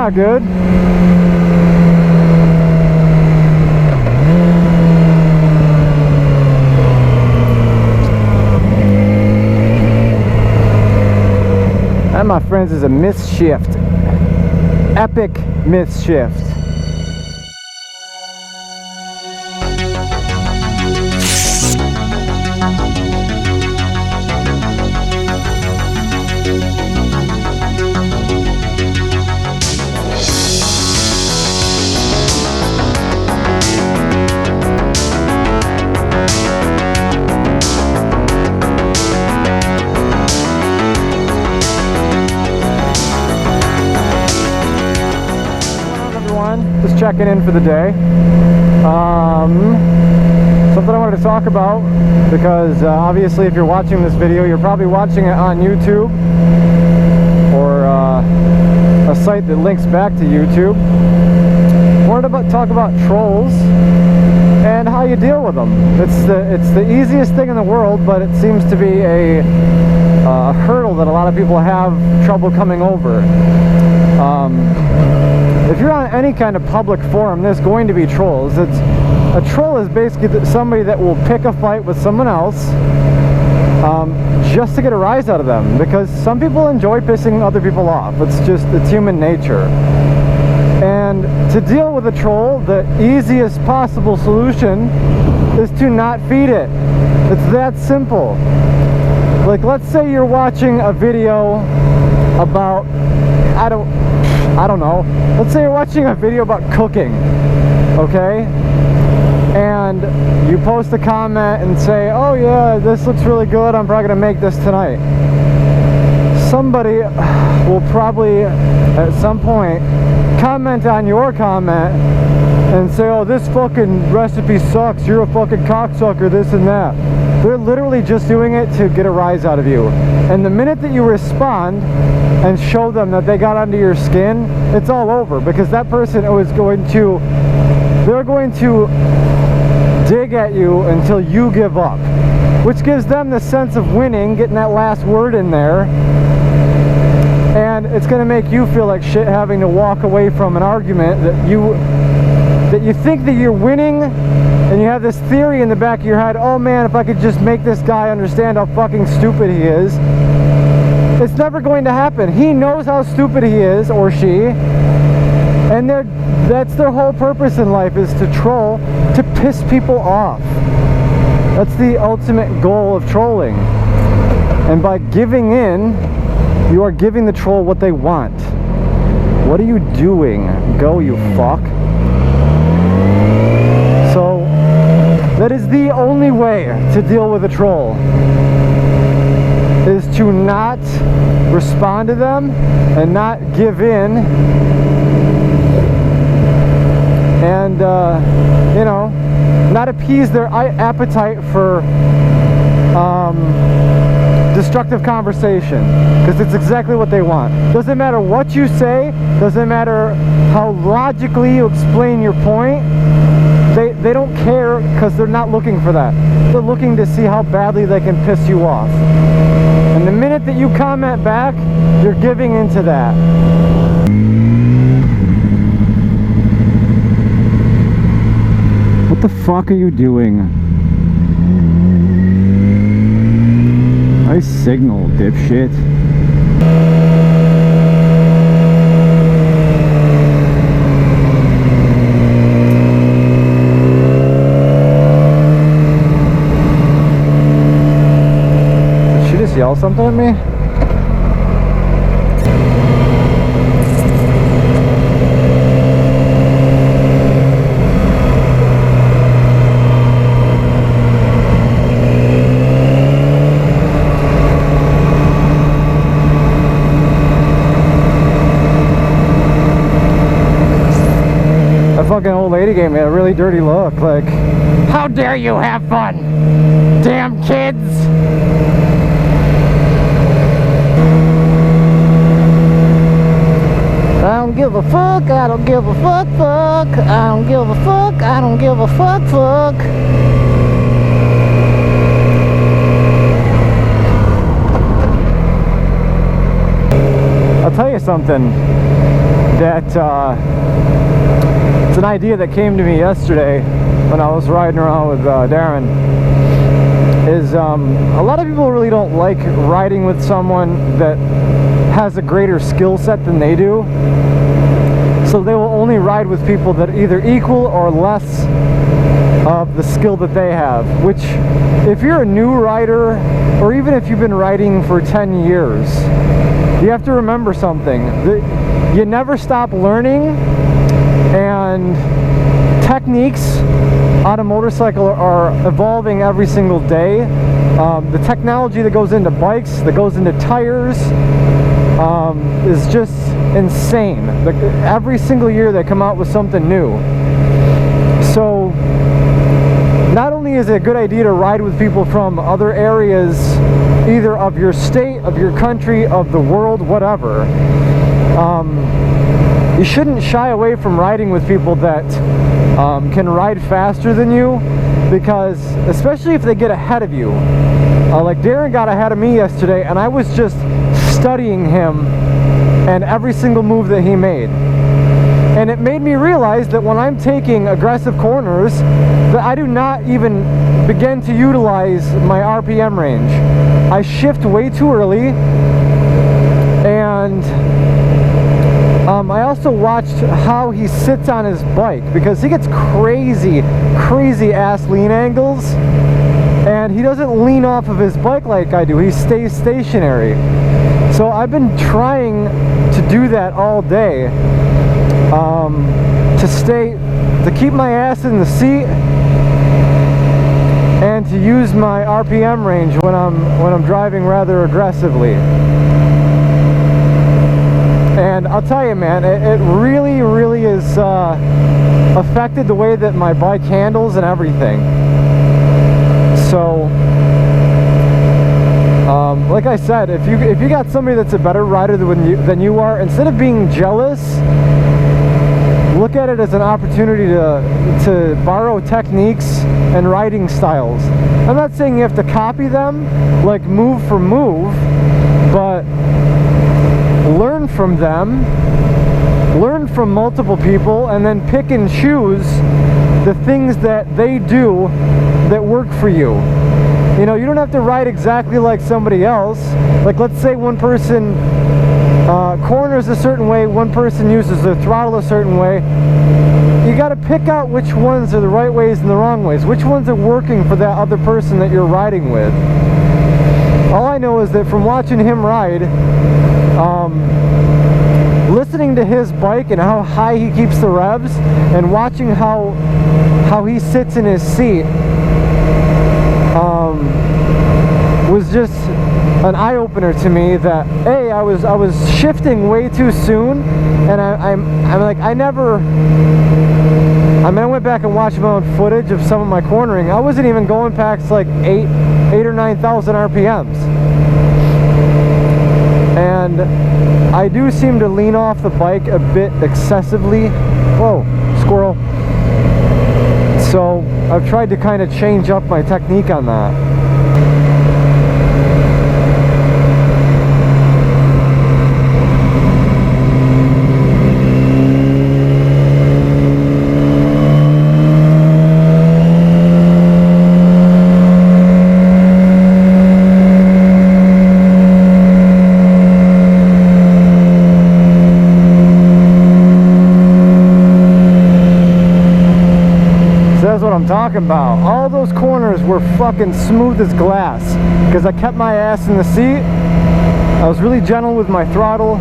not good. That, my friends, is a misshift. Epic misshift. Just checking in for the day. Something I wanted to talk about, because obviously if you're watching this video, you're probably watching it on YouTube or a site that links back to YouTube. I wanted to talk about trolls and how you deal with them. It's the easiest thing in the world, but it seems to be a hurdle that a lot of people have trouble coming over. If you're on any kind of public forum, there's going to be trolls. A troll is basically somebody that will pick a fight with someone else just to get a rise out of them, because some people enjoy pissing other people off. It's human nature. And to deal with a troll, the easiest possible solution is to not feed it. It's that simple. Like, let's say you're watching a video about, I don't know. Let's say you're watching a video about cooking, okay? And you post a comment and say, oh yeah, this looks really good, I'm probably gonna make this tonight. Somebody will probably, at some point, comment on your comment and say, oh, this fucking recipe sucks, you're a fucking cocksucker, this and that. They're literally just doing it to get a rise out of you. And the minute that you respond and show them that they got under your skin, it's all over, because that person is going to, they're going to dig at you until you give up, which gives them the sense of winning, getting that last word in there, and it's going to make you feel like shit having to walk away from an argument that you think that you're winning, and you have this theory in the back of your head, oh man, if I could just make this guy understand how fucking stupid he is. It's never going to happen. He knows how stupid he is, or she, and that's their whole purpose in life, is to troll, to piss people off. That's the ultimate goal of trolling. And by giving in, you are giving the troll what they want. What are you doing? Go, you fuck. So, that is the only way to deal with a troll, is to not respond to them and not give in, and you know, not appease their appetite for destructive conversation, because it's exactly what they want. Doesn't matter what you say, doesn't matter how logically you explain your point, they don't care, because they're not looking for that. They're looking to see how badly they can piss you off. And the minute that you comment back, you're giving into that. What the fuck are you doing? Nice signal, dipshit. Did she just yell something at me? Fucking old lady gave me a really dirty look, like, how dare you have fun, damn kids. I don't give a fuck, I don't give a fuck, fuck, I don't give a fuck, I don't give a fuck, fuck. I'll tell you something. that it's an idea that came to me yesterday when I was riding around with Darren. Is a lot of people really don't like riding with someone that has a greater skill set than they do. So they will only ride with people that are either equal or less of the skill that they have. Which, if you're a new rider, or even if you've been riding for 10 years, you have to remember something. You never stop learning, and techniques on a motorcycle are evolving every single day. The technology that goes into bikes, that goes into tires, is just insane. Every single year they come out with something new. So not only is it a good idea to ride with people from other areas, either of your state, of your country, of the world, whatever, you shouldn't shy away from riding with people that can ride faster than you, because especially if they get ahead of you. Like Darren got ahead of me yesterday, and I was just studying him and every single move that he made. And it made me realize that when I'm taking aggressive corners, that I do not even begin to utilize my RPM range. I shift way too early, and I also watched how he sits on his bike, because he gets crazy ass lean angles, and he doesn't lean off of his bike like I do. He stays stationary. So I've been trying to do that all day, to keep my ass in the seat and to use my RPM range when I'm driving rather aggressively. And I'll tell you, man, it really is affected the way that my bike handles and everything. So like I said, if you got somebody that's a better rider than you are, instead of being jealous, look at it as an opportunity to borrow techniques and riding styles. I'm not saying you have to copy them, like move for move, but learn from them, learn from multiple people, and then pick and choose the things that they do that work for you. You know, you don't have to ride exactly like somebody else. Like, let's say one person corners a certain way, one person uses their throttle a certain way. You got to pick out which ones are the right ways and the wrong ways, which ones are working for that other person that you're riding with. All I know is that from watching him ride, listening to his bike and how high he keeps the revs, and watching how he sits in his seat, was just an eye-opener to me. That I was shifting way too soon, and I'm like, I went back and watched my own footage of some of my cornering. I wasn't even going past like 8 or 9,000 RPMs, and I do seem to lean off the bike a bit excessively. Whoa, squirrel. So I've tried to kind of change up my technique on that. I'm talking about. All those corners were fucking smooth as glass because I kept my ass in the seat. I was really gentle with my throttle,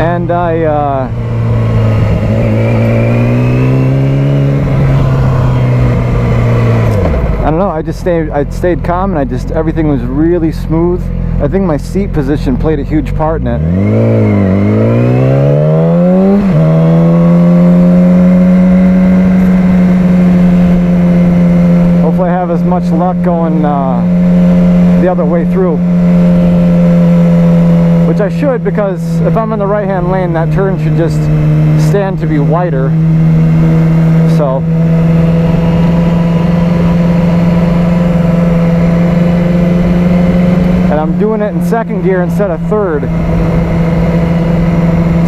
and I don't know, I stayed calm, and everything was really smooth. I think my seat position played a huge part in it. As much luck going the other way through, which I should, because if I'm in the right hand lane, that turn should just stand to be wider. So and I'm doing it in second gear instead of third.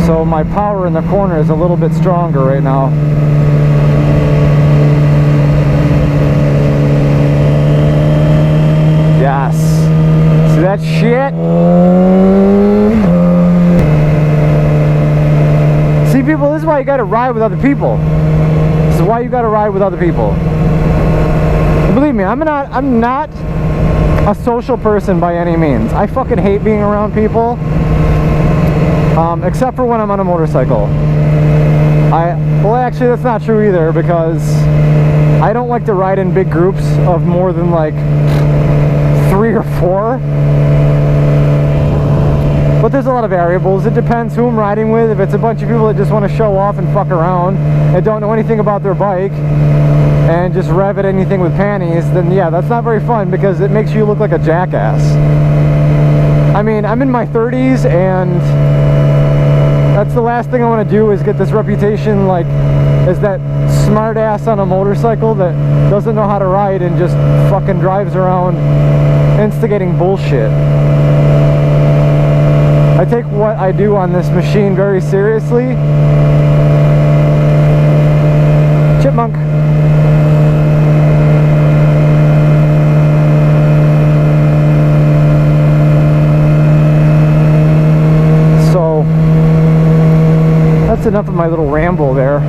So my power in the corner is a little bit stronger right now. Yes. See that shit? See, people, this is why you gotta ride with other people. This is why you gotta ride with other people. And believe me, I'm not a social person by any means. I fucking hate being around people. Except for when I'm on a motorcycle. Well, actually, that's not true either, because I don't like to ride in big groups of more than like 3 or 4. But there's a lot of variables. It depends who I'm riding with. If it's a bunch of people that just want to show off and fuck around and don't know anything about their bike and just rev at anything with panties, then yeah, that's not very fun, because it makes you look like a jackass. I mean, I'm in my 30s, and that's the last thing I want to do, is get this reputation like as that smart ass on a motorcycle that doesn't know how to ride and just fucking drives around instigating bullshit. I take what I do on this machine very seriously. Chipmunk. So that's enough of my little ramble there.